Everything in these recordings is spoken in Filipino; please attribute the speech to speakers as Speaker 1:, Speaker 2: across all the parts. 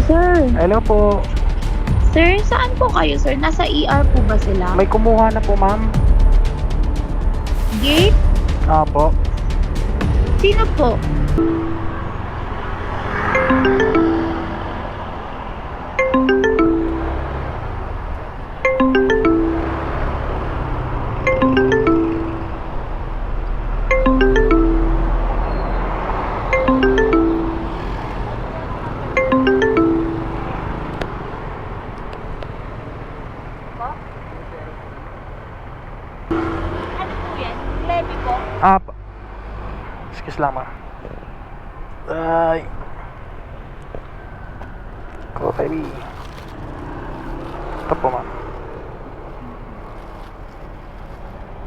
Speaker 1: sir.
Speaker 2: Hello po.
Speaker 1: Sir, saan po kayo, sir? Nasa ER po ba sila?
Speaker 2: May kumuha na po, ma'am.
Speaker 1: Gate?
Speaker 2: Apo.
Speaker 1: Sino po?
Speaker 3: Ano po yan? Levy po?
Speaker 2: Apo. Excuse lang, ma'am. Ay. Go, baby. Ito po, ma'am.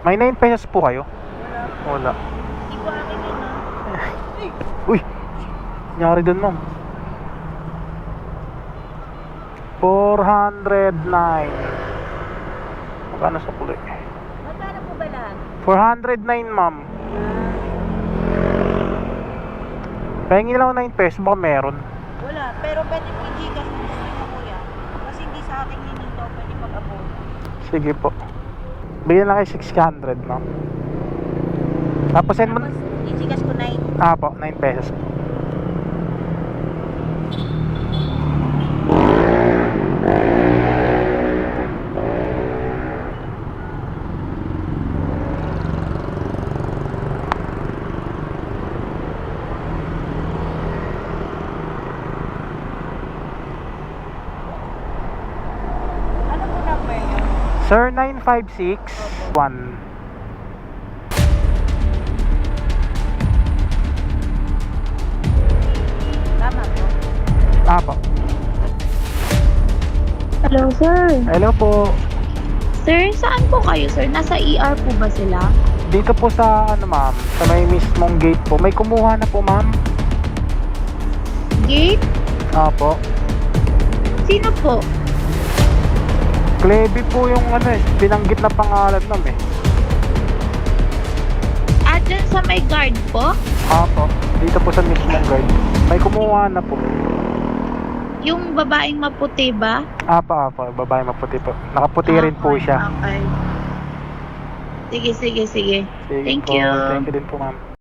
Speaker 2: May 9 pesos po kayo? Wala.
Speaker 3: Hindi po akin yun, ha?
Speaker 2: Uy! Nangyari dun, ma'am. 409. Magkano sa puli?
Speaker 3: Magkano po ba lahat?
Speaker 2: 409, ma'am. Pahingi lang ako 9 pesos, baka meron.
Speaker 3: Wala, pero pwede po yung Gcash kung gusto niyo, kuya. Kasi hindi sa akin hininto, pwede mag-abon.
Speaker 2: Sige po. Bigyan lang kayo 600, ma'am. Tapos send mo.
Speaker 3: Tapos, yung Gcash ko 9.
Speaker 2: Po, 9 pesos.
Speaker 3: Ano po number niyo?
Speaker 2: Sir, 9561.
Speaker 3: Tama po.
Speaker 2: Po.
Speaker 1: Hello, sir.
Speaker 2: Hello po.
Speaker 1: Sir, saan po kayo, sir? Nasa ER po ba sila?
Speaker 2: Dito po sa, ano ma'am, sa may mismong gate po. May kumuha na po, ma'am.
Speaker 1: Gate?
Speaker 2: Po.
Speaker 1: Sino po?
Speaker 2: Klebe po yung ano eh, binanggit na pangalan, ma'am eh.
Speaker 1: Dyan sa may guard po?
Speaker 2: Po. Dito po sa mismong guard. May kumuha na po.
Speaker 1: Yung babaeng maputi ba?
Speaker 2: Po. Babae maputi po. Nakaputi rin po
Speaker 1: Okay,
Speaker 2: siya.
Speaker 1: Okay. Sige.
Speaker 2: Sige
Speaker 1: Thank
Speaker 2: po.
Speaker 1: you.
Speaker 2: Thank you din po, ma'am.